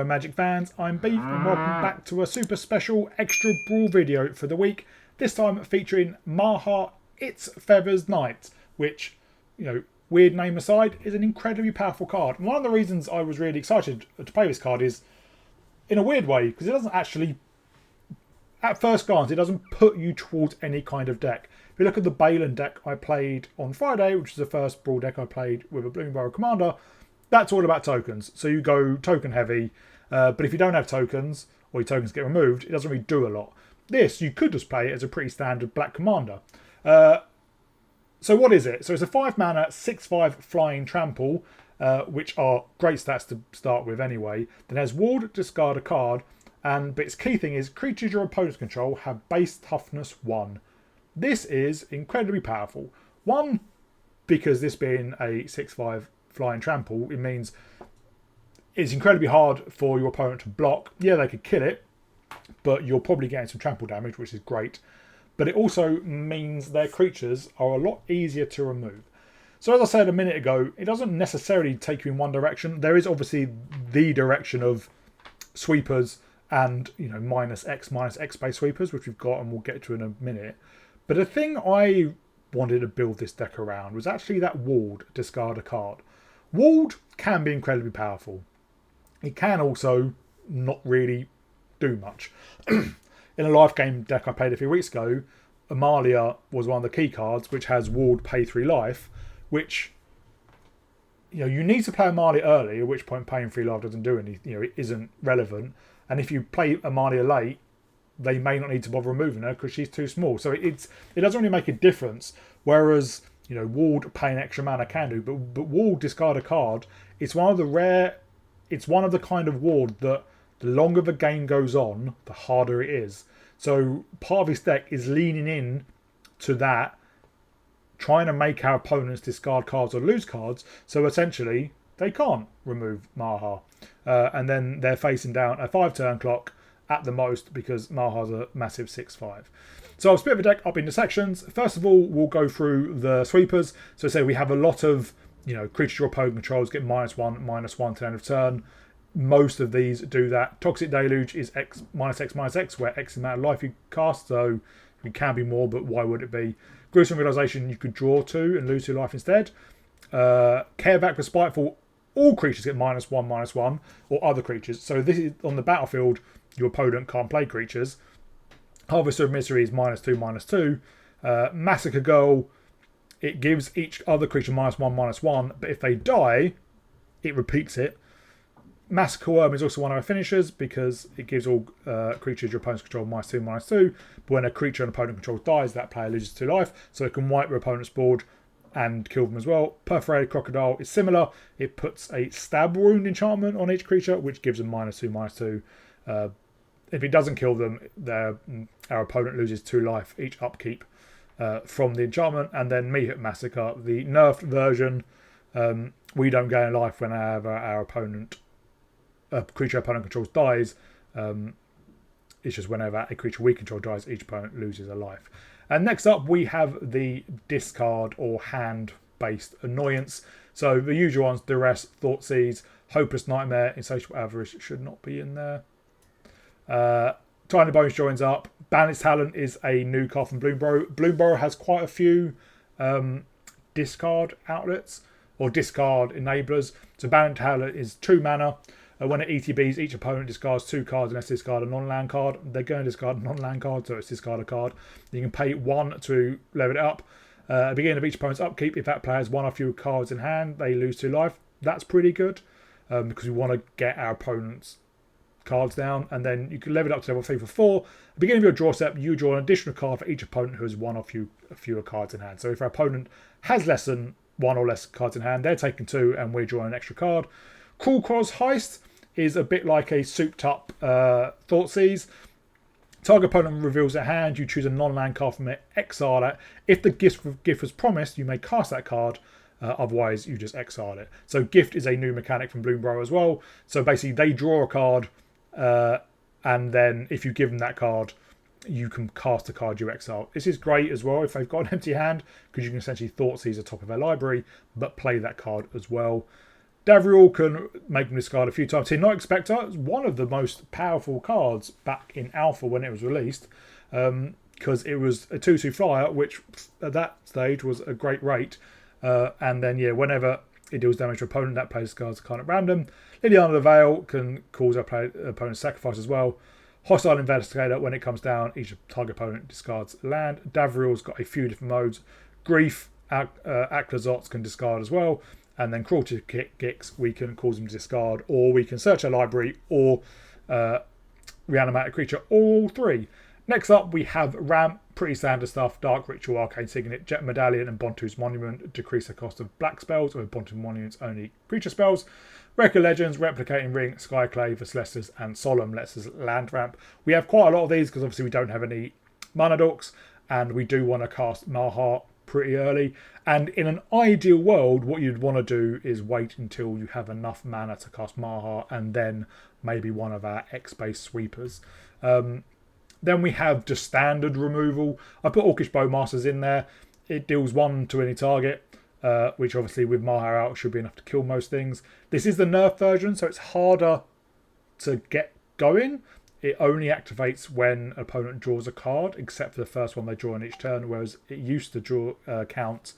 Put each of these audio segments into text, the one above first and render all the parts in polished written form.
Magic fans, I'm Beef and welcome back to a super special extra Brawl video for the week. This time featuring Maha It's Feathers Knight, which, you know, weird name aside, is an incredibly powerful card. And one of the reasons I was really excited to play this card is, in a weird way, because it doesn't actually, at first glance, it doesn't put you towards any kind of deck. If you look at the Balin deck I played on Friday, which is the first Brawl deck I played with a Bloomberg Commander, that's all about tokens. So you go token heavy, but if you don't have tokens, or your tokens get removed, it doesn't really do a lot. This, you could just play it as a pretty standard black commander. So what is it? So it's a 5 mana, 6/5 flying trample, which are great stats to start with anyway. Then has ward, discard a card, but its key thing is creatures your opponents control have base toughness 1. This is incredibly powerful. One, because this being a 6/5 flying trample, it means it's incredibly hard for your opponent to block. Yeah, they could kill it, but you're probably getting some trample damage, which is great. But it also means their creatures are a lot easier to remove. So as I said a minute ago, it doesn't necessarily take you in one direction. There is obviously the direction of sweepers and, you know, minus X base sweepers, which we've got and we'll get to in a minute. But the thing I wanted to build this deck around was actually that ward, discard a card. Ward can be incredibly powerful. It can also not really do much. In a live game deck I played a few weeks ago, Amalia was one of the key cards, which has ward, pay 3 life, which, you know, you need to play Amalia early, at which point paying 3 life doesn't do anything, you know, it isn't relevant. And if you play Amalia late, they may not need to bother removing her because she's too small. So it doesn't really make a difference. Whereas, you know, ward paying extra mana can do, but ward discard a card. It's one of the kind of ward that the longer the game goes on, the harder it is. So part of this deck is leaning in to that, trying to make our opponents discard cards or lose cards. So essentially, they can't remove Maha. And then they're facing down a 5-turn clock at the most, because Maha's a massive 6/5. So I'll split the deck up into sections. First of all, we'll go through the sweepers. So say we have a lot of, you know, creatures your opponent controls get -1/-1 to end of turn. Most of these do that. Toxic Deluge is X -X, where X amount of life you cast, so it can be more, but why would it be? Gruesome Realization, you could draw 2 and lose 2 life instead. Careback for Spiteful, all creatures get -1/-1, or other creatures. So this is on the battlefield, your opponent can't play creatures. Harvester of Misery is -2/-2. Massacre Girl, it gives each other creature -1/-1, but if they die, it repeats it. Massacre Worm is also one of our finishers because it gives all creatures your opponents control -2/-2. But when a creature an opponent controls dies, that player loses 2 life, so it can wipe your opponent's board and kill them as well. Perforated Crocodile is similar. It puts a stab wound enchantment on each creature, which gives them -2/-2. If it doesn't kill them, our opponent loses 2 life each upkeep from the enchantment. And then Meat Massacre, the nerfed version, we don't gain life whenever our opponent, a creature opponent controls dies. It's just whenever a creature we control dies, each opponent loses a life. And next up, we have the discard or hand-based annoyance. So the usual ones: Duress, Thoughtseize, Hopeless Nightmare, Insatiable Avarice should not be in there. Tiny Bones joins up. Bandit's Talent is a new card from Bloomburrow. Bloomburrow has quite a few discard outlets or discard enablers. So Bandit's Talent is 2 mana. When it ETBs, each opponent discards 2 cards unless they discard a non-land card. They're going to discard a non-land card, so it's discard a card. You can pay 1 to level it up. At the beginning of each opponent's upkeep, if that player has 1 or fewer cards in hand, they lose 2 life. That's pretty good because we want to get our opponent's cards down. And then you can level it up to level 3 for 4. At the beginning of your draw step, you draw an additional card for each opponent who has 1 or fewer cards in hand. So if our opponent has less than 1 or less cards in hand, they're taking 2 and we're drawing an extra card. Cruel Claw's Heist is a bit like a souped up Thoughtseize. Target opponent reveals their hand, you choose a non-land card from it, exile it. If the gift was promised, you may cast that card, otherwise you just exile it. So gift is a new mechanic from Bloomburrow as well. So basically they draw a card, and then if you give them that card, you can cast a card you exile. This is great as well if they've got an empty hand, because you can essentially Thoughtseize the top of their library, but play that card as well. Davriel can make him discard a few times. Here, Night Spectre is one of the most powerful cards back in Alpha when it was released, because it was a 2/2 flyer, which at that stage was a great rate. And then, yeah, whenever it deals damage to an opponent, that plays cards kind of random. Liliana the Veil can cause our opponent's sacrifice as well. Hostile Investigator, when it comes down, each target opponent discards land. Davriel's got a few different modes. Grief, Akhlazots can discard as well. And then Cruelty Kicks, we can cause them to discard, or we can search our library, or reanimate a creature, all three. Next up, we have Ramp, pretty standard stuff. Dark Ritual, Arcane Signet, Jet Medallion, and Bontu's Monument decrease the cost of black spells, or Bontu Monument's only creature spells. Record Legends, Replicating Ring, Skyclave, Celestis, and Solemn lets us land ramp. We have quite a lot of these because obviously we don't have any mana dorks, and we do want to cast Maha pretty early. And in an ideal world, what you'd want to do is wait until you have enough mana to cast Maha, and then maybe one of our X-based sweepers. Then we have just standard removal. I put Orcish Bowmasters in there. It deals 1 to any target, which obviously with Maha out should be enough to kill most things. This is the nerf version, so it's harder to get going. It only activates when an opponent draws a card, except for the first one they draw in each turn, whereas it used to count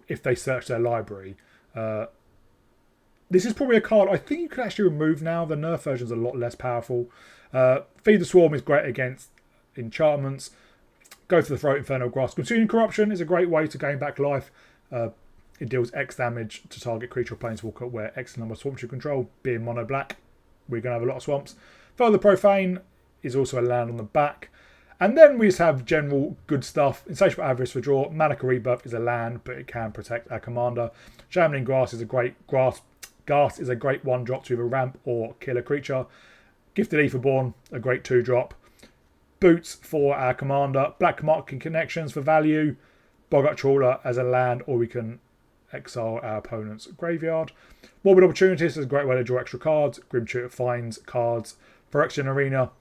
if they search their library. This is probably a card I think you could actually remove now. The nerf version is a lot less powerful. Feed the Swarm is great against enchantments. Go for the Throat, Infernal Grasp. Consuming Corruption is a great way to gain back life. It deals X damage to target creature or planeswalker where X number of swamps you control. Being mono black, we're going to have a lot of swamps. Further Profane is also a land on the back. And then we just have general good stuff. Insatiable Avarice for draw. Manic Rebirth is a land, but it can protect our commander. Shambling Grass is a great Gas is a great 1-drop to either ramp or kill a creature. Gifted Aetherborn, a great 2-drop. Boots for our commander. Black Market Connections for value. Boggart Trawler as a land, or we can exile our opponent's graveyard. Morbid Opportunities is a great way to draw extra cards. Grim Tutor finds cards. Phyrexian Arena,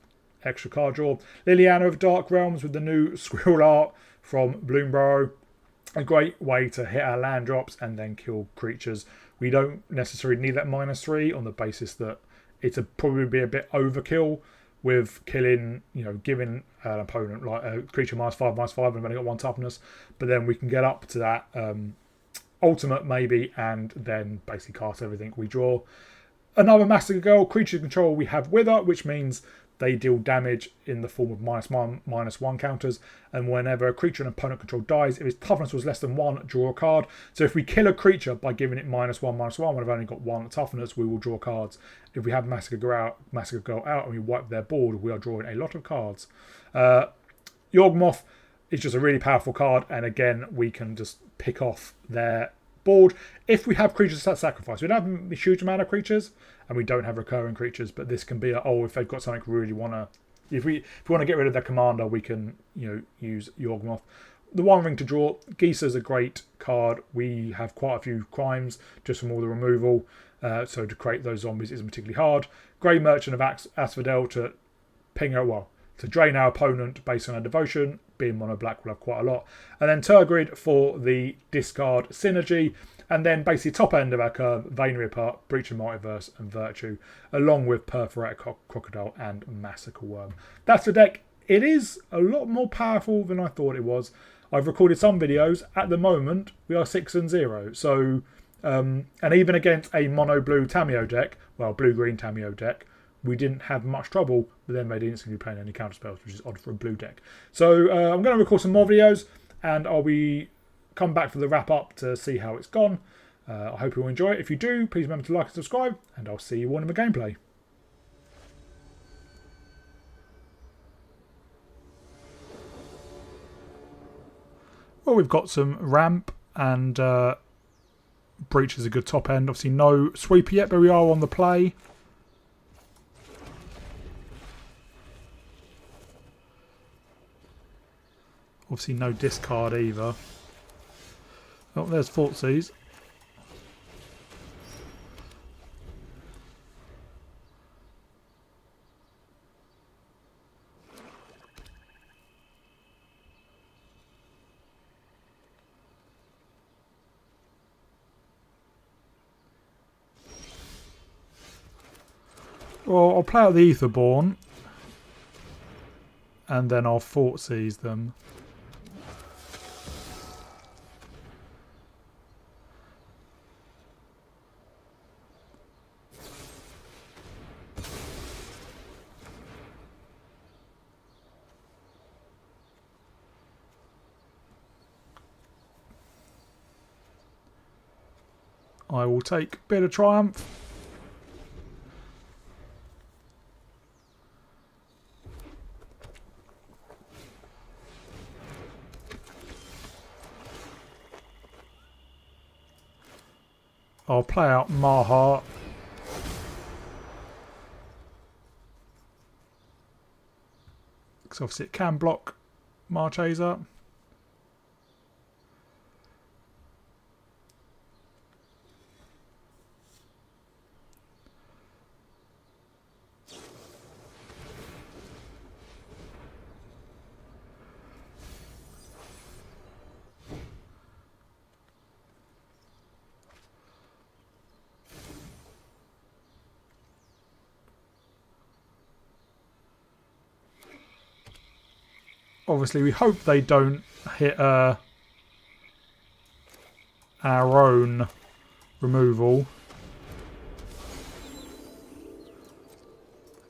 extra card draw. Liliana of Dark Realms with the new squirrel art from Bloomburrow. A great way to hit our land drops and then kill creatures. We don't necessarily need that -3 on the basis that it'd probably be a bit overkill with killing, giving an opponent like a creature -5/5 and they've only got 1 toughness. But then we can get up to that ultimate maybe and then basically cast everything we draw. Another Massacre Girl, creature control we have Wither, which means they deal damage in the form of -1/-1 counters, and whenever a creature an opponent control dies, if its toughness was less than 1, draw a card. So if we kill a creature by giving it -1/-1, when I've only got 1 toughness, we will draw cards. If we have Massacre Girl out and we wipe their board, we are drawing a lot of cards. Yawgmoth is just a really powerful card, and again, we can just pick off their board. If we have creatures that sacrifice, we don't have a huge amount of creatures, and we don't have recurring creatures, but this can be if they've got something we really want to, if we want to get rid of their commander, we can use Yawgmoth. The One Ring to draw. Geesa's a great card. We have quite a few crimes just from all the removal, so to create those zombies isn't particularly hard. Grey Merchant of Asphodel to to drain our opponent based on our devotion. Being mono black will have quite a lot. And then Turgid for the discard synergy. And then basically top end of our curve, Venery Apart, Breach of Multiverse and Virtue, along with Perforated Crocodile and Massacre Worm. That's the deck. It is a lot more powerful than I thought it was. I've recorded some videos. At the moment, we are 6-0. So, and even against a mono-blue Tameo deck, blue-green Tameo deck, we didn't have much trouble, but then they didn't seem to be playing any counter spells, which is odd for a blue deck. So I'm going to record some more videos, and I'll be come back for the wrap up to see how it's gone. I hope you'll enjoy it. If you do, please remember to like and subscribe, and I'll see you all in the gameplay. Well, we've got some ramp, and Breach is a good top end. Obviously no sweeper yet, but we are on the play. Obviously no discard either. Oh, there's Thoughtseize. Well, I'll play out the Etherborn. And then I'll Fort Seize them. I will take Bit of Triumph. I'll play out Maha. Because obviously it can block Marchaser. Obviously, we hope they don't hit our own removal.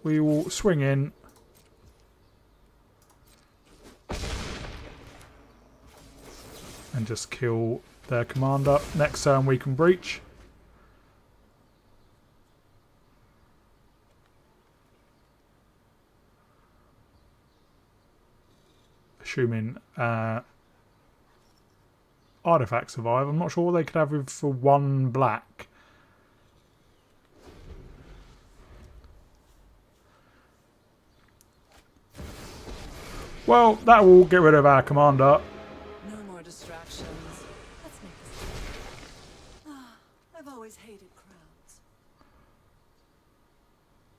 We will swing in. And just kill their commander. Next turn we can breach. Assuming artifacts survive. I'm not sure what they could have for one black. Well, that will get rid of our commander. No more distractions. Let's make this. I've always hated crowds.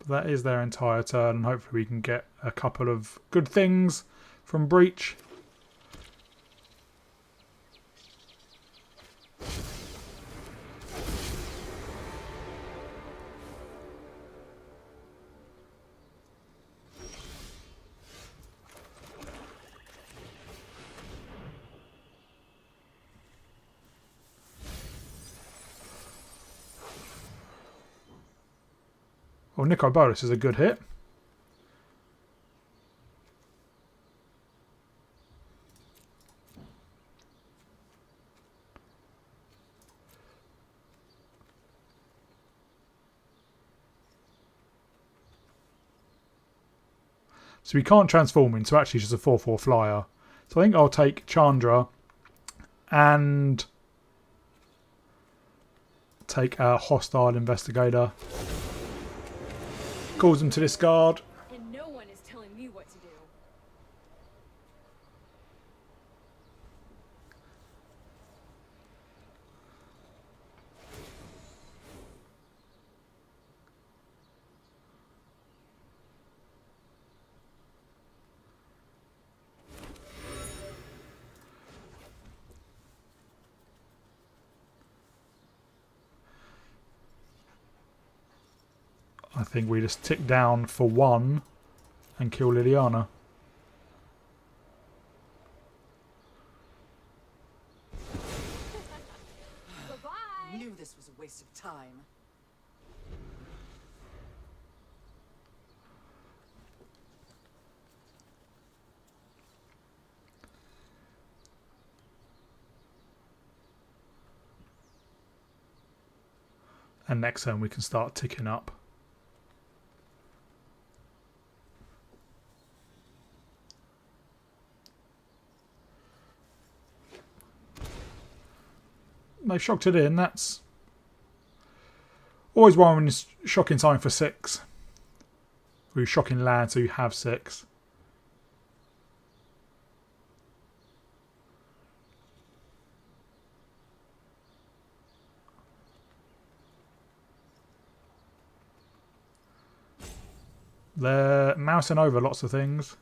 That is their entire turn, and hopefully we can get a couple of good things from breach. Well, Nico Bolas is a good hit. So we can't transform into actually just a 4/4 flyer. So I think I'll take Chandra and take a hostile investigator. Calls them to discard. And no one is telling me what to do. I think we just tick down for one and kill Liliana. I knew this was a waste of time. And next turn we can start ticking up. They've shocked it in. That's always one when it's shocking something for 6. Or you're shocking land so you have 6. They're mousing over lots of things.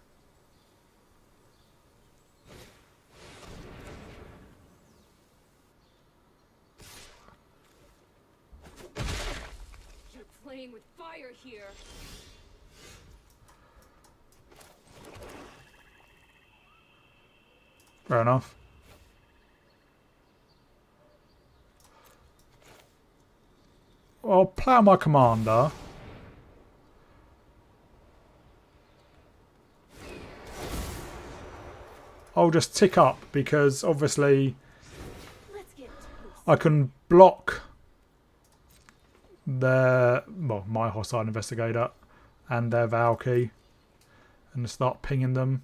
You're playing with fire. fire here. Fair enough. I'll play on my commander. I'll just tick up because obviously Let's get toast. I can block their, well, my hostile investigator and their Valky and start pinging them.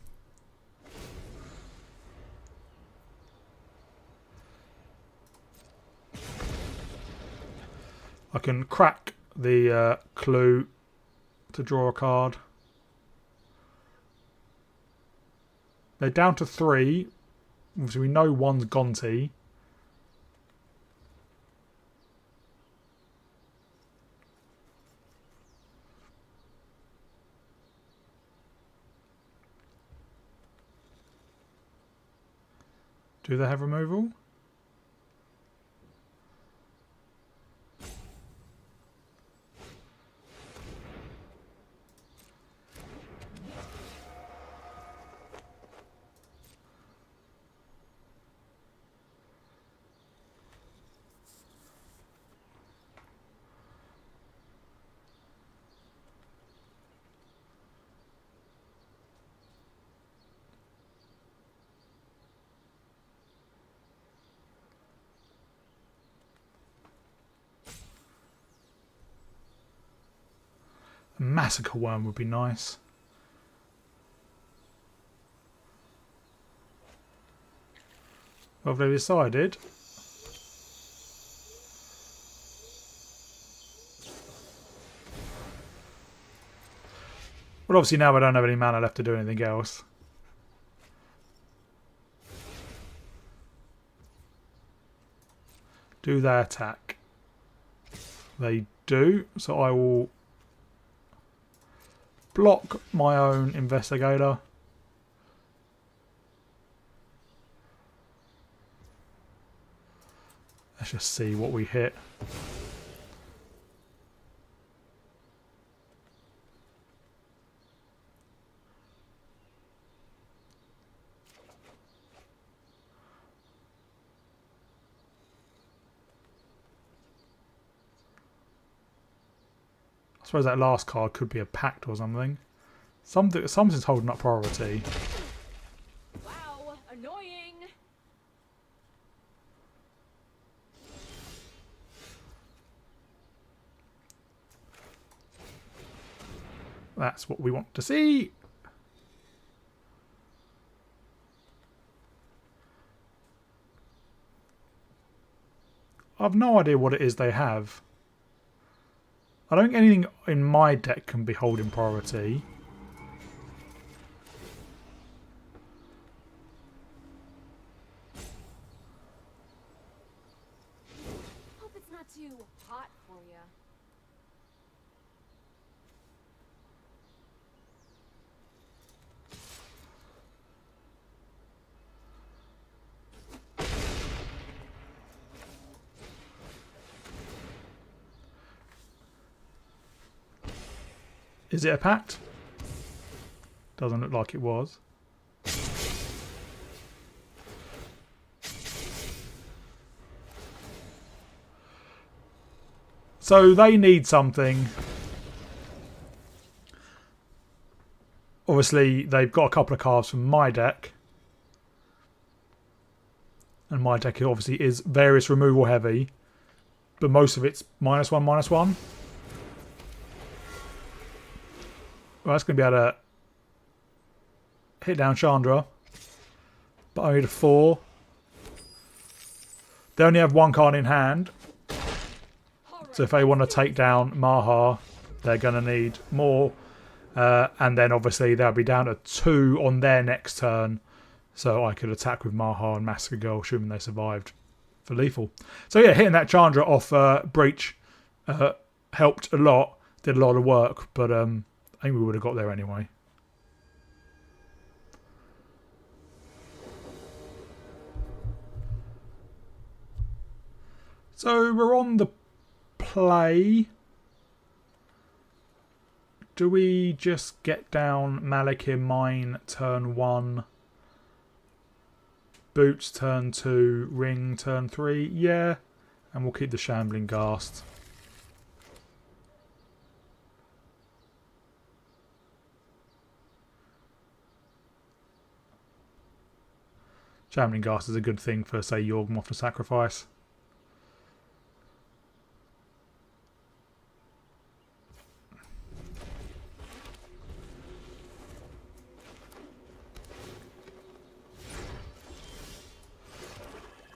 I can crack the clue to draw a card. They're down to 3. Obviously, we know one's Gonti. Do they have removal? A massacre worm would be nice. Well, they've decided. Well, obviously now I don't have any mana left to do anything else. Do they attack? They do, so I will block my own investigator. Let's just see what we hit. I suppose that last card could be a pact or something. Something's holding up priority. Wow, annoying. That's what we want to see. I've no idea what it is they have. I don't think anything in my deck can be holding priority. Hope it's not too hot for you. Is it a pact? Doesn't look like it was. So they need something. Obviously, they've got a couple of cards from my deck. And my deck obviously is various removal heavy. But most of it's -1/-1. Well, that's going to be able to hit down Chandra. But only to 4. They only have 1 card in hand. So if they want to take down Maha, they're going to need more. And then obviously they'll be down to 2 on their next turn. So I could attack with Maha and Massacre Girl, assuming they survived for lethal. So yeah, hitting that Chandra off Breach helped a lot. Did a lot of work. But I think we would have got there anyway. So we're on the play. Do we just get down Malakim Mine turn 1, Boots turn 2, Ring turn 3? Yeah. And we'll keep the Shambling Ghast. Shambling Ghast is a good thing for, say, Yorgmoth to sacrifice.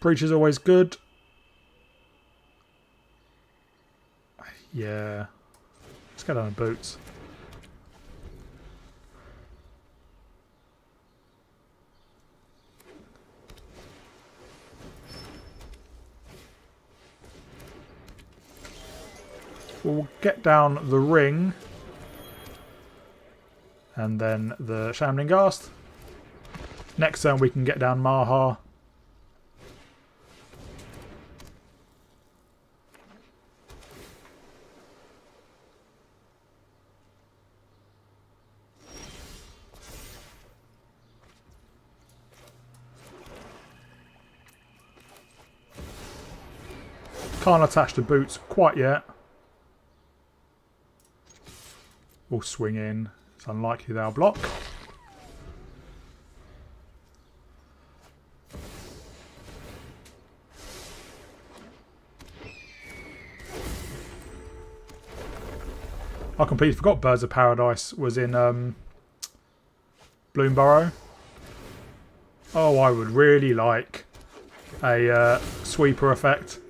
Breach is always good. Yeah. Let's go down to Boots. We'll get down the Ring. And then the Shambling Ghast. Next turn we can get down Maha. Can't attach the Boots quite yet. We'll swing in. It's unlikely they'll block. I completely forgot Birds of Paradise was in Bloomburrow. Oh, I would really like a sweeper effect.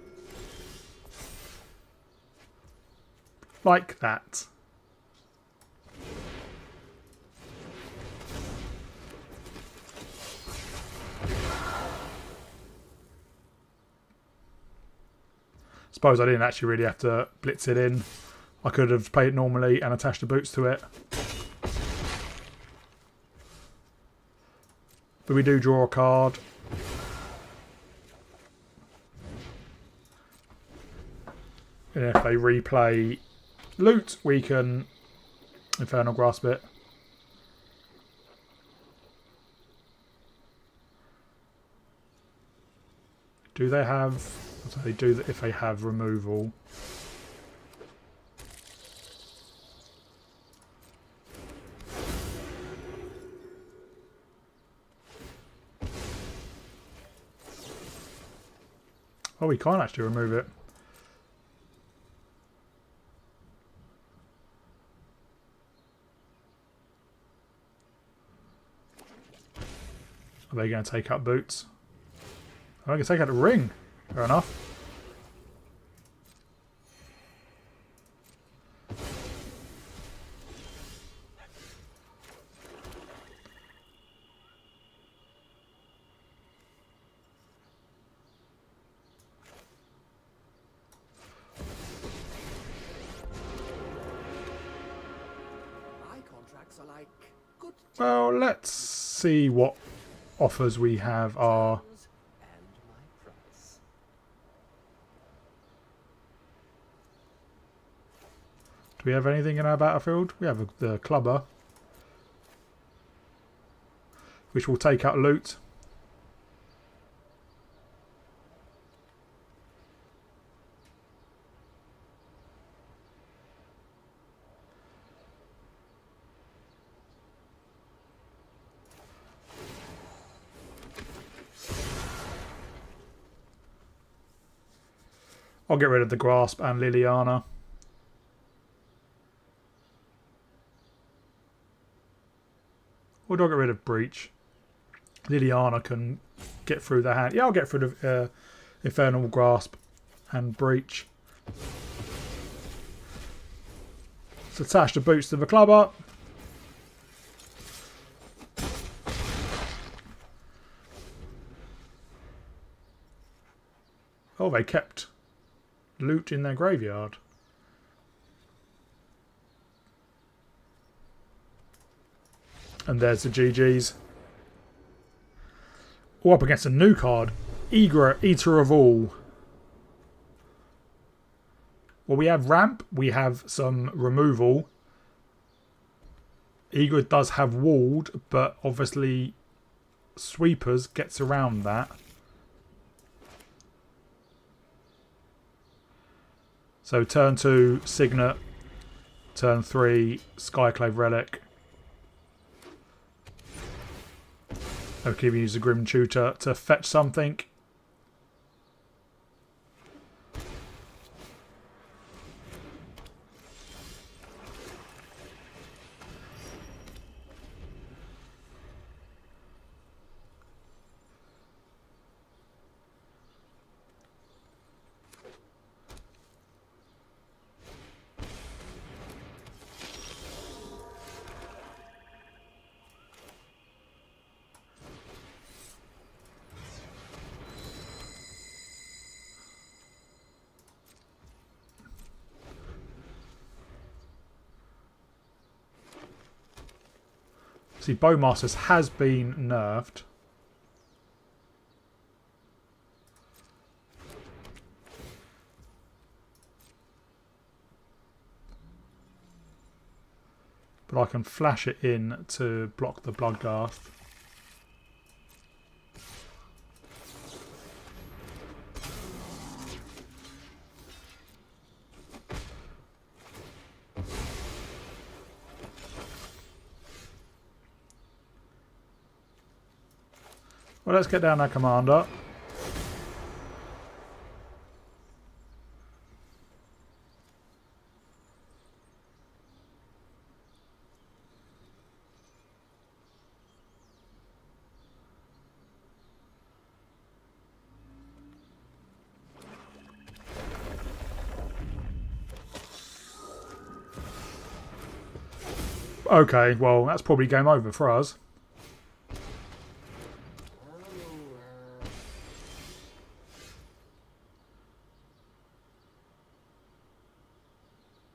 Like that. Suppose I didn't actually really have to blitz it in. I could have played it normally and attached the Boots to it. But we do draw a card. And if they replay Loot, we can Infernal Grasp it. Do they have... So they do that if they have removal. Oh, we can't actually remove it. Are they going to take up Boots? Are they going to take out the Ring? Fair enough. Well, let's see what offers we have are. Do we have anything in our battlefield? We have the Clubber, which will take out Loot. I'll get rid of the Grasp and Liliana. Or do I get rid of Breach? Liliana can get through the hand. Yeah, I'll get through the Infernal Grasp and Breach. Let's attach the Boots to the Clubber. Oh, they kept Loot in their graveyard. And there's the GGs. All up against a new card. Eater of All. Well, we have Ramp. We have some removal. Eagle does have walled, but obviously Sweepers gets around that. So turn 2, Signet. Turn 3, Skyclave Relic. Okay, we use the Grim Tutor to fetch something. See, Bowmasters has been nerfed. But I can flash it in to block the Bloodghast. Well, let's get down that commander. Okay, well, that's probably game over for us.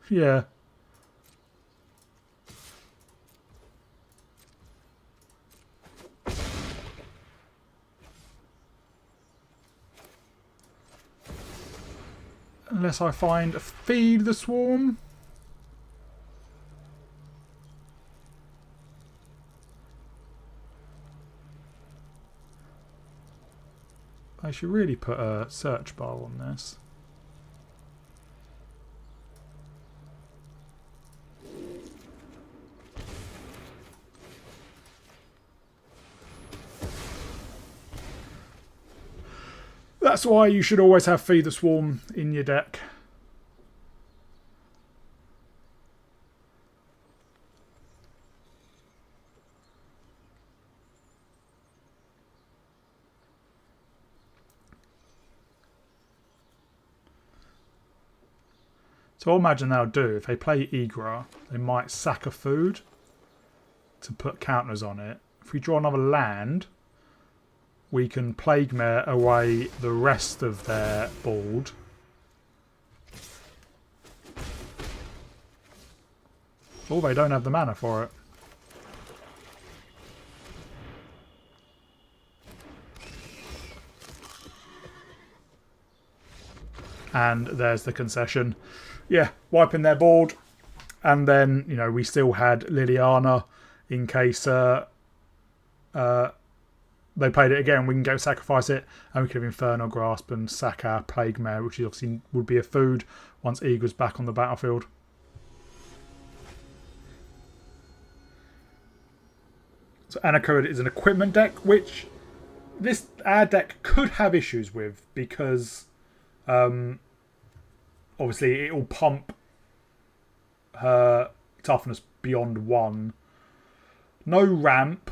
Yeah. Unless I find Feed the Swarm. I should really put a search bar on this. That's why you should always have Feed the Swarm in your deck. So I'll imagine they'll do, if they play Igra, they might sack a food to put counters on it. If we draw another land, we can Plague Mare away the rest of their board. Oh, they don't have the mana for it. And there's the concession. Yeah, wiping their board. And then, you know, we still had Liliana in case they played it again. We can go sacrifice it, and we could have Infernal Grasp and sack our Plague Mare, which obviously would be a food once Eagle's back on the battlefield. So Anakoda is an equipment deck, which our deck could have issues with because obviously it will pump her toughness beyond 1. No ramp,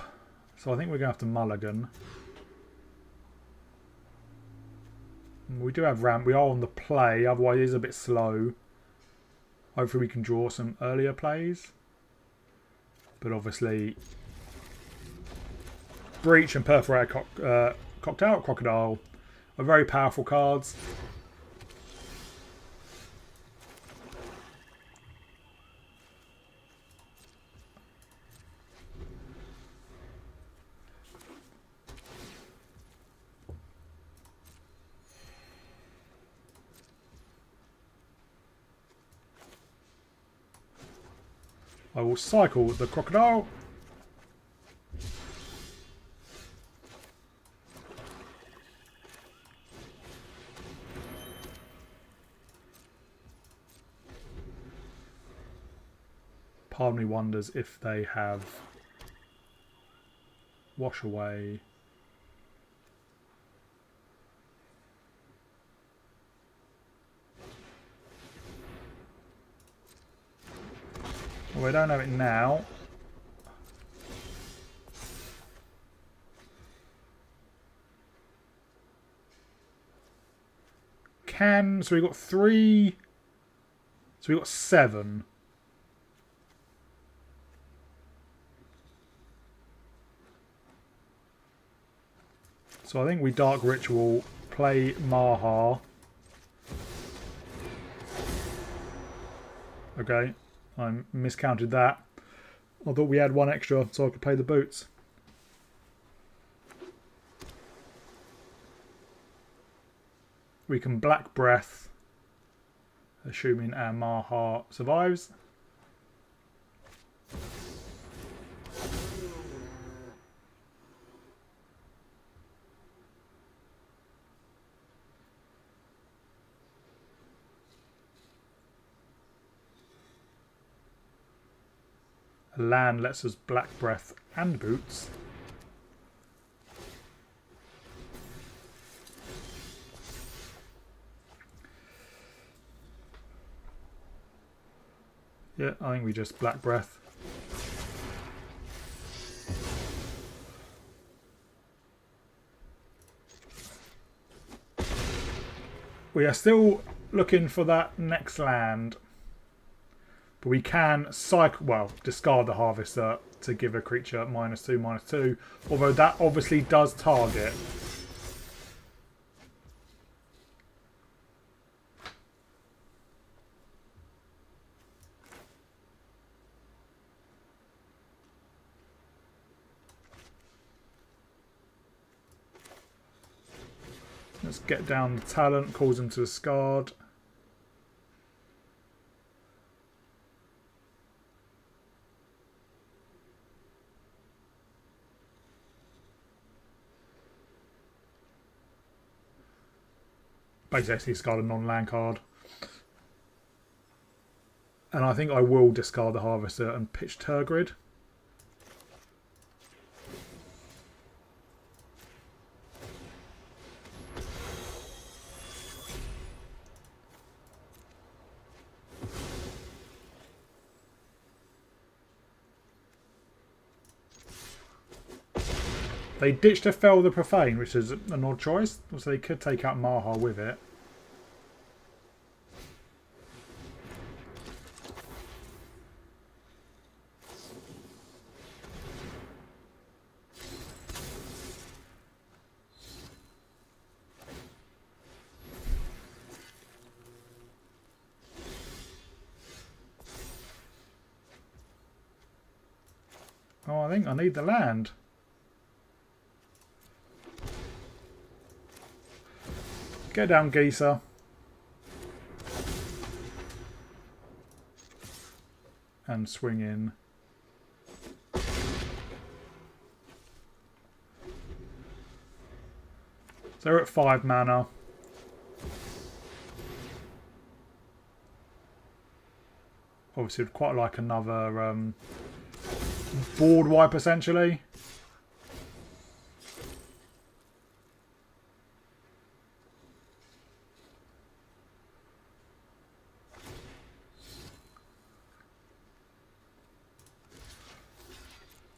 so I think we're going to have to mulligan. We do have ramp. We are on the play, otherwise it is a bit slow. Hopefully we can draw some earlier plays. But obviously Breach and Perforated Cocktail Crocodile are very powerful cards. I will cycle the crocodile. Part of me wonders if they have wash away. Well, we don't have it now. So we got 3. So we got 7. So I think we Dark Ritual, play Maha. Okay, I miscounted that. I thought we had 1 extra so I could play the boots. We can Black Breath, assuming our Maha survives. Land lets us Black Breath and boots. Yeah, I think we just Black Breath. We are still looking for that next land. But we can discard the Harvester to give a creature -2/-2. Although that obviously does target. Let's get down the talent, cause them to discard. Basically discard a non-land card. And I think I will discard the Harvester and pitch Turgid. They ditched a Fell the Profane, which is an odd choice. So they could take out Maha with it. Oh, I think I need the land. Get down, Geezer. And swing in. So they're at 5 mana. Obviously, would quite like another board wipe, essentially.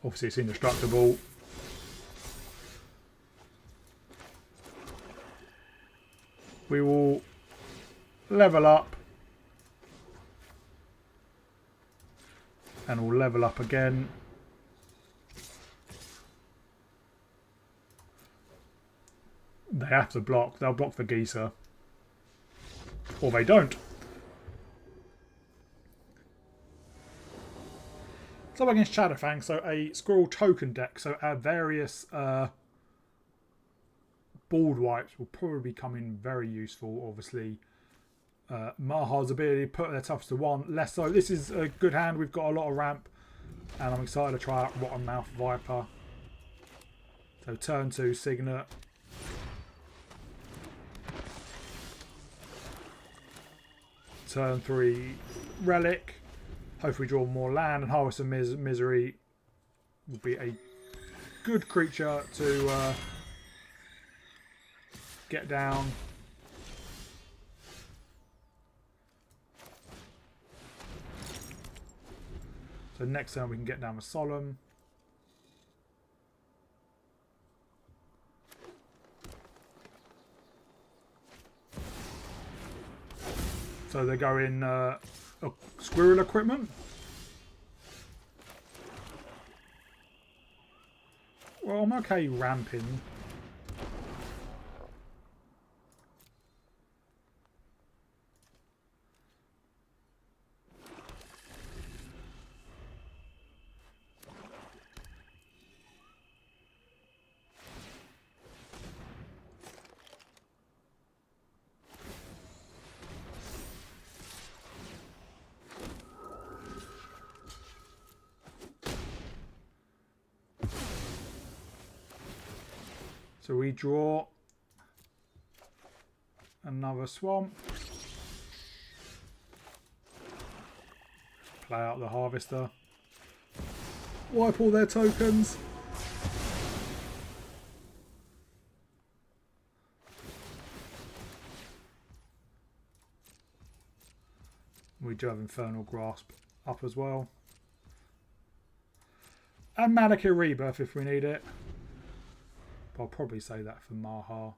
Obviously, it's indestructible. We will level up. And we'll level up again. They have to block. They'll block the Geezer. Or they don't. So against Shadowfang, so a Squirrel token deck. So our various board wipes will probably come in very useful. Obviously, Maha's ability to put their toughest to 1, less so. This is a good hand. We've got a lot of ramp, and I'm excited to try out Rotten Mouth Viper. So turn 2 Signet. Turn 3 Relic. Hopefully draw more land, and Harvest of Misery will be a good creature to get down. So next turn we can get down with Solemn. So they're going Squirrel Equipment. Well, I'm okay ramping. So we draw another swamp. Play out the Harvester. Wipe all their tokens. We do have Infernal Grasp up as well. And Malakir Rebirth if we need it. I'll probably say that for Maha.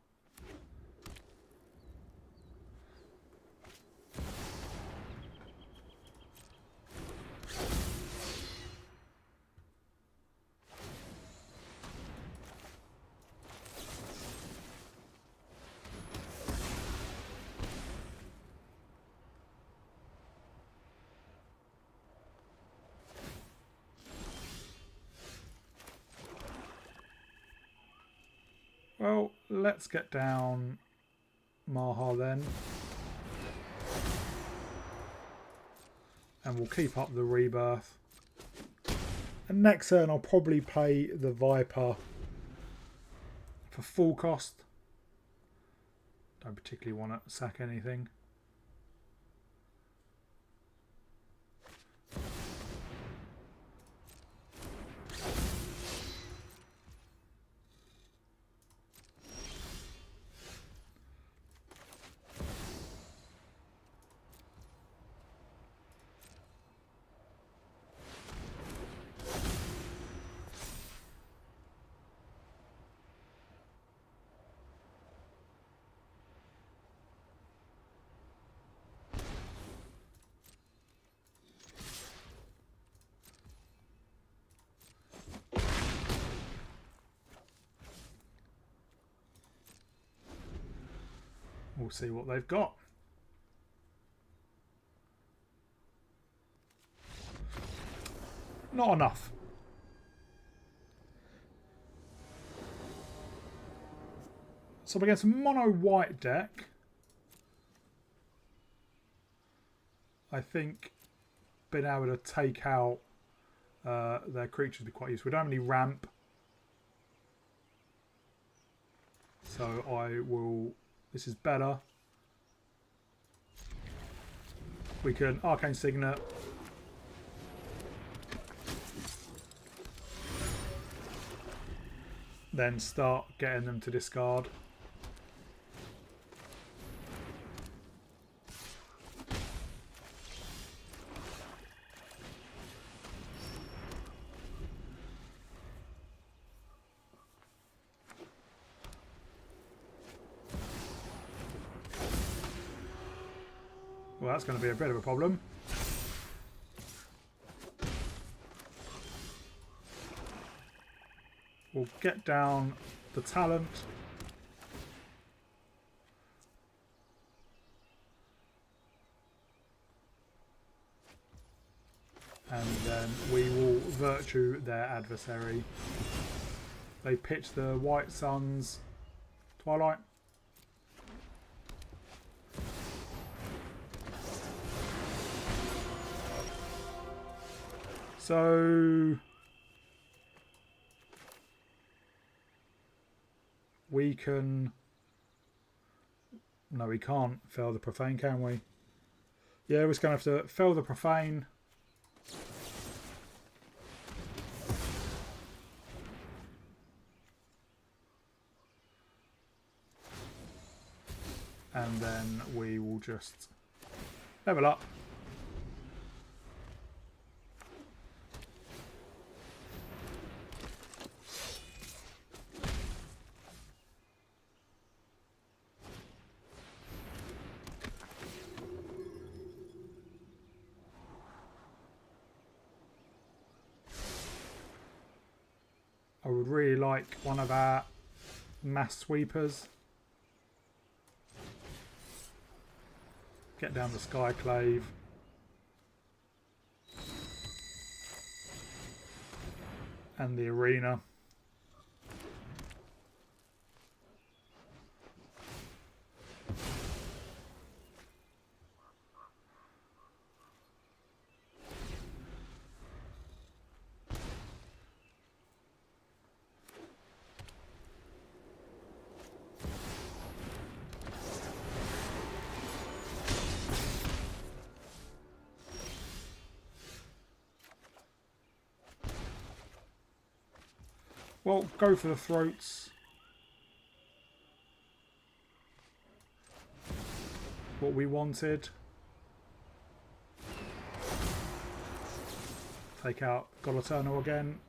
Well, let's get down Maha then. And we'll keep up the Rebirth. And next turn I'll probably play the Viper for full cost. Don't particularly want to sack anything. We'll see what they've got. Not enough. So against a mono white deck, I think being able to take out their creatures would be quite useful. We don't have any ramp, so I will. This is better. We can Arcane Signet. Then start getting them to discard. Well, that's going to be a bit of a problem. We'll get down the talent. And then we will virtue their adversary. They pitch the White Suns Twilight. So we can... No, we can't fell the profane, can we? Yeah, we're just going to have to fell the profane. And then we will just level up. I would really like one of our mass sweepers. Get down the Skyclave. And the arena. Well, go for the throats. What we wanted. Take out God Eternal again.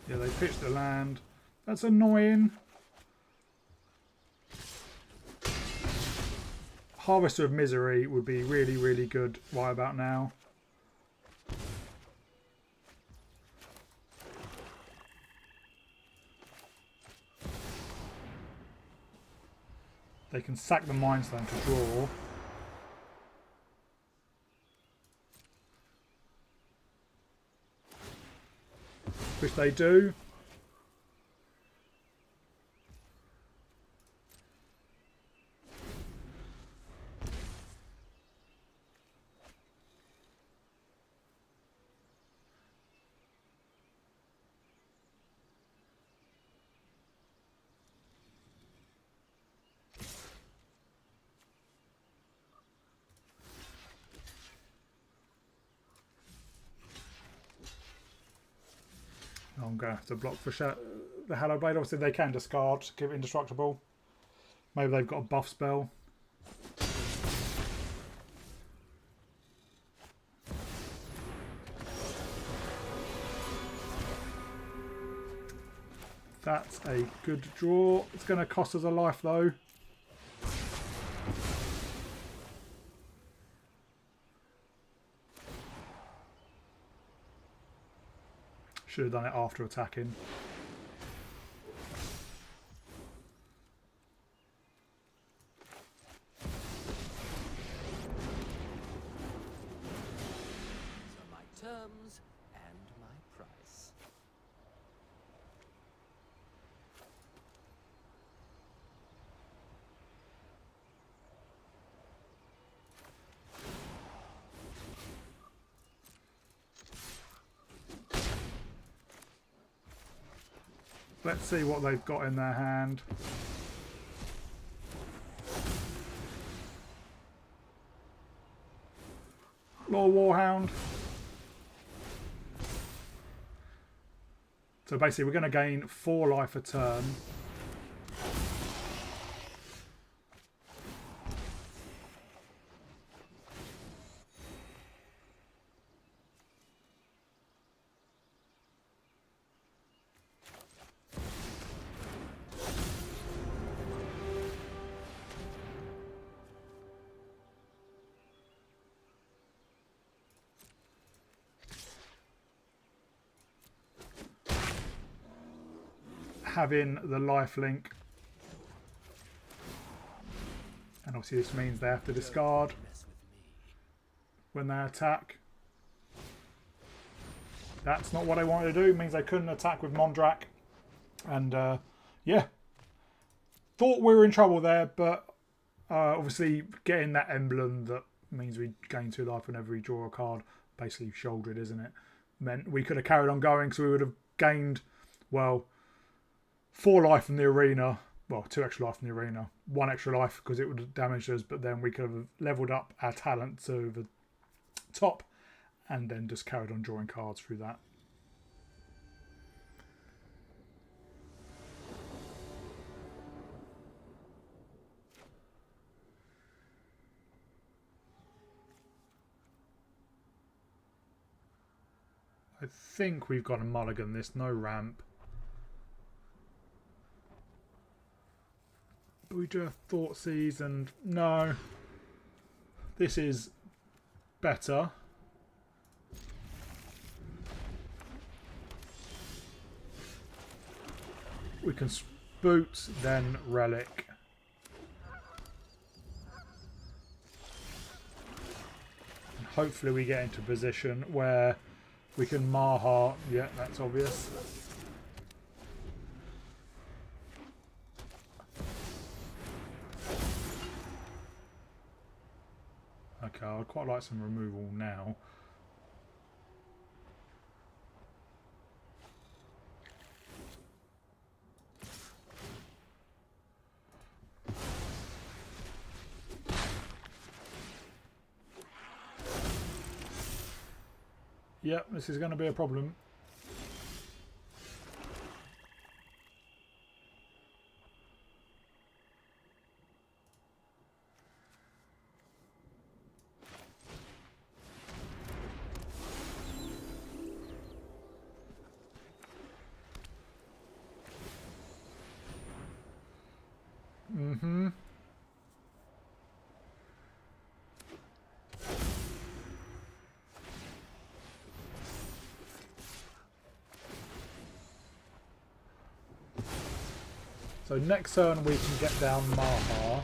Yeah, they pitched the land. That's annoying. Harvester of Misery would be really, really good right about now. They can sack the Mind Stone to draw. Which they do. I'm going to have to block for the Hallowed Blade. Obviously they can discard to keep it indestructible. Maybe they've got a buff spell. That's a good draw. It's going to cost us a life though. Should have done it after attacking. These are my terms and my price. Let's see what they've got in their hand. Lord Warhound. So basically we're going to gain 4 life a turn. having the life link. And obviously this means they have to discard when they attack. That's not what I wanted to do. It means they couldn't attack with Mondrak. And yeah. Thought we were in trouble there, but obviously getting that emblem that means we gain 2 life whenever we draw a card, basically shouldered, isn't it? Meant we could have carried on going, so we would have gained, well, 4 life in the arena. Well, 2 extra life in the arena. 1 extra life because it would have damaged us, but then we could have leveled up our talent to the top and then just carried on drawing cards through that. I think we've got a mulligan this, no ramp. But we just Thoughtseize and no. This is better. We can Spoot, then Relic. And hopefully we get into a position where we can Maha. Yeah, that's obvious. Okay, I'd quite like some removal now. Yep, this is going to be a problem. Mm-hmm. So next turn we can get down Maha.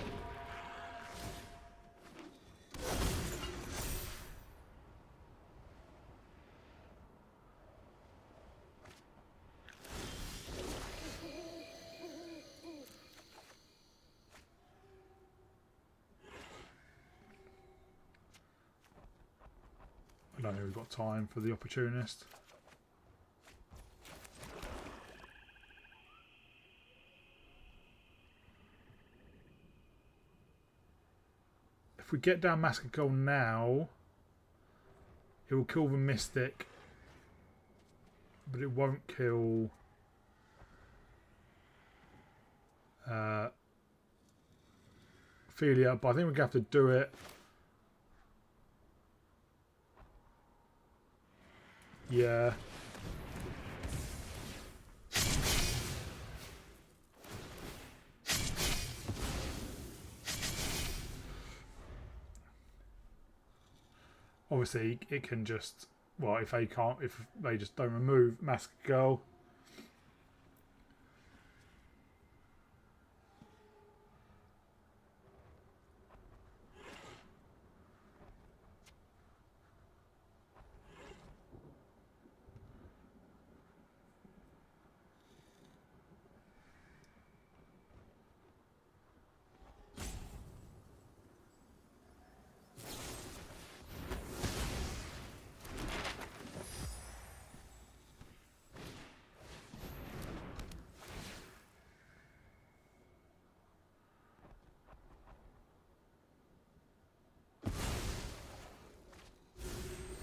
I don't think we've got time for the opportunist. If we get down Massacre now, it will kill the Mystic, but it won't kill Ophelia. But I think we're going to have to do it. Yeah. Obviously, it can just, well, if they just don't remove Mask Girl.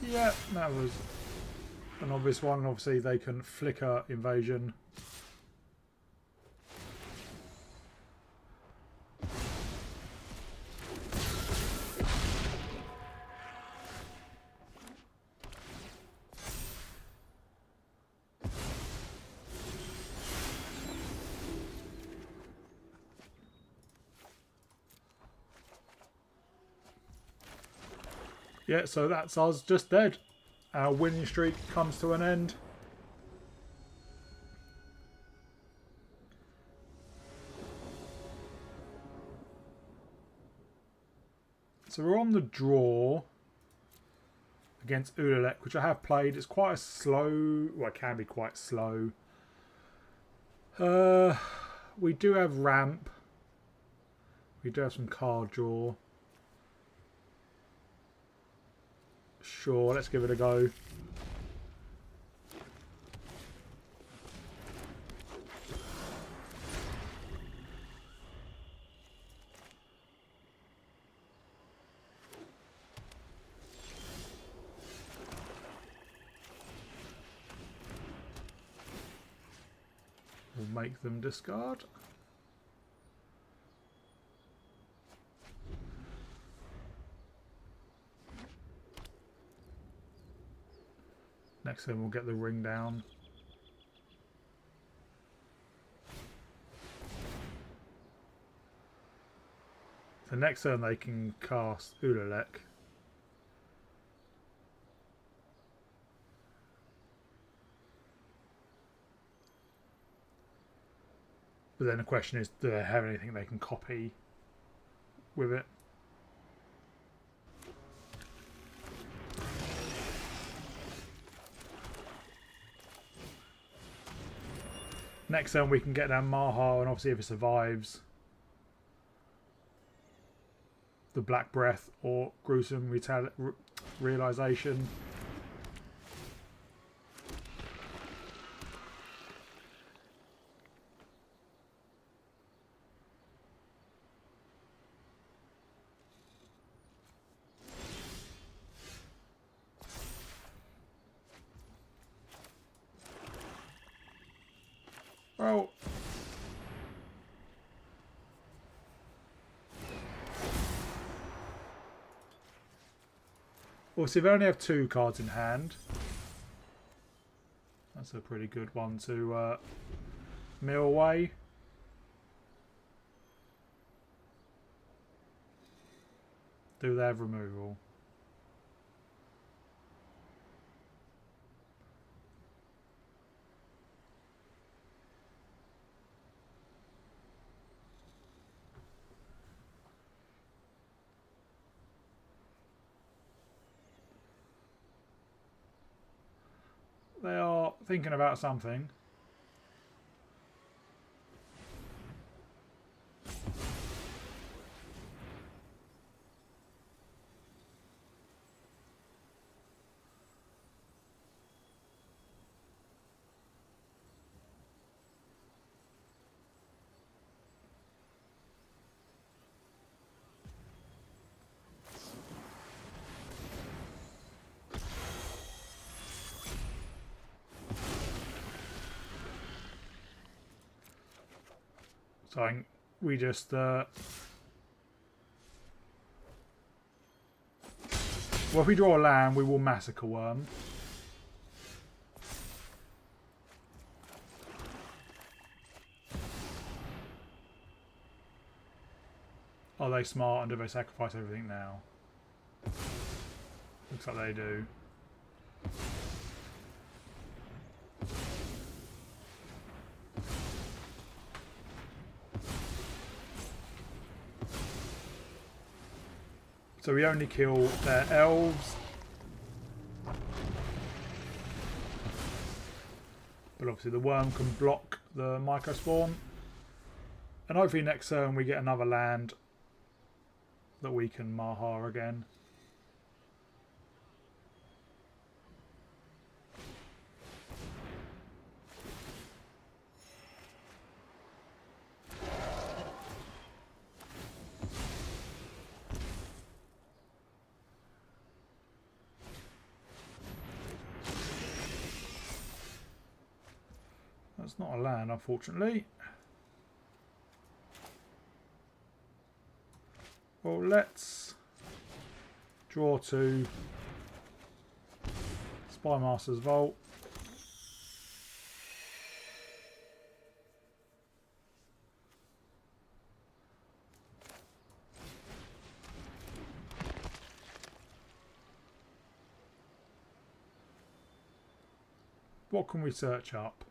Yeah, that was an obvious one. Obviously, they can flicker invasion. Yeah, so that's us just dead. Our winning streak comes to an end. So we're on the draw against Ulalek, which I have played. It's quite a slow... Well, it can be quite slow. We do have ramp. We do have some card draw. Sure, let's give it a go. We'll make them discard. Next time we'll get the ring down. So next turn they can cast Ulalek. But then the question is, do they have anything they can copy with it? Next turn we can get down Maha, and obviously if it survives the Black Breath or Gruesome Realization. Well, so they only have 2 cards in hand. That's a pretty good one to mill away. Do they have removal? They are thinking about something. So I think we just well, if we draw a land, we will Massacre Worm. Are they smart and do they sacrifice everything now? Looks like they do. So we only kill their elves. But obviously the worm can block the micro spawn. And hopefully next turn we get another land that we can Maha again. That's not a land, unfortunately. Well, let's draw 2. Spymaster's Vault. What can we search up?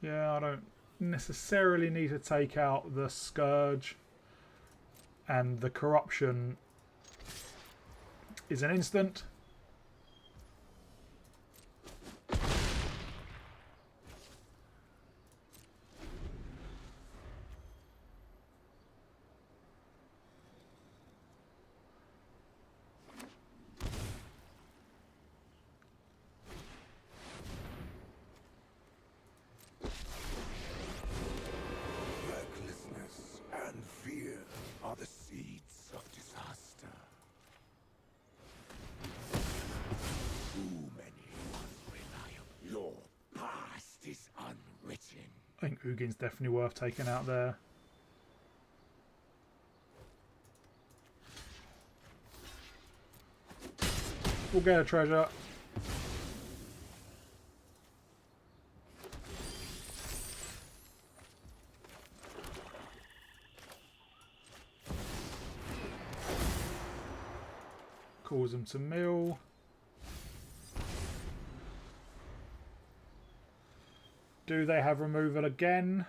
Yeah, I don't necessarily need to take out the Scourge, and the Corruption is an instant. Recklessness and fear are the seeds of disaster. Too many unreliable. Your past is unwritten. I think Ugin's definitely worth taking out there. We'll get a treasure. Cause them to mill. Do they have removal again?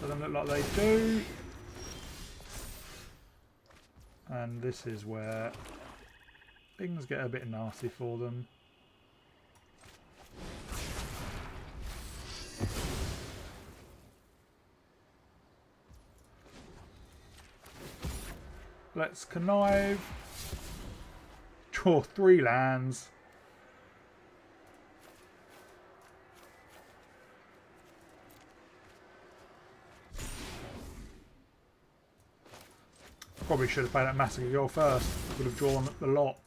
Doesn't look like they do. And this is where things get a bit nasty for them. Let's connive. Draw 3 lands. Probably should have played that Massacre Girl first. Would have drawn a lot.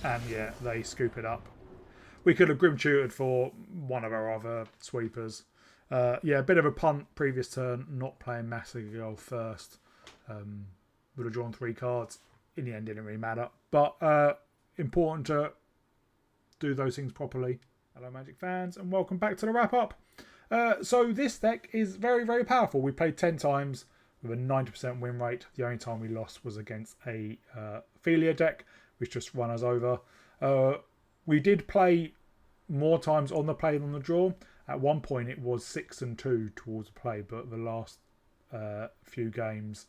And yeah, they scoop it up. We could have grim tutored for one of our other sweepers. Yeah, a bit of a punt previous turn, not playing Massacre Girl first. Would have drawn 3 cards. In the end, didn't really matter. But important to do those things properly. Hello, Magic fans, and welcome back to the wrap-up. So this deck is very, very powerful. We played 10 times with a 90% win rate. The only time we lost was against a Ophelia deck, which just run us over. We did play more times on the play than on the draw. At one point, it was 6-2 towards the play, but the last few games,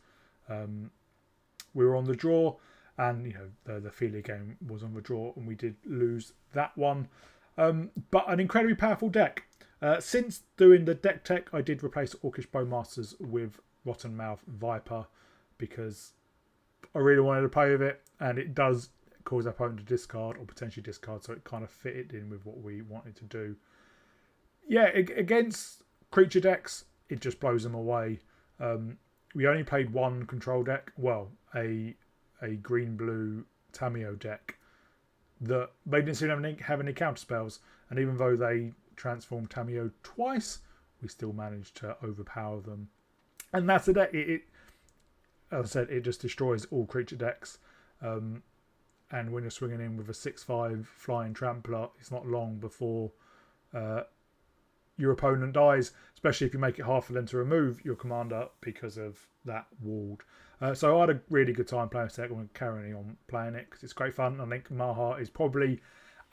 we were on the draw, and you know the Ophelia game was on the draw, and we did lose that one. But an incredibly powerful deck. Since doing the deck tech, I did replace Orcish Bowmasters with Rotten Mouth Viper because I really wanted to play with it, and it does cause our opponent to discard or potentially discard, so it kind of fit it in with what we wanted to do. Yeah, against creature decks, it just blows them away. We only played one control deck, well, a green-blue Tameo deck that they didn't seem to have any counter spells, and even though they transformed Tameo twice, we still managed to overpower them. And that's the deck. As I said, it just destroys all creature decks. And when you're swinging in with a 6/5 flying trampler, it's not long before your opponent dies, especially if you make it hard for them to remove your commander because of that walled. So I had a really good time playing this deck. I'm carrying on playing it because it's great fun. I think Maha is probably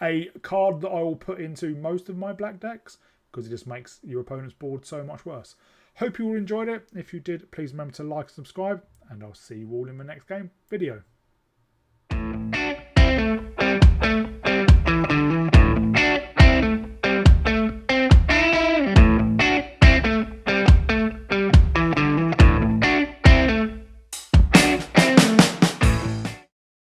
a card that I will put into most of my black decks because it just makes your opponent's board so much worse. Hope you all enjoyed it. If you did, please remember to like and subscribe, and I'll see you all in the next game video.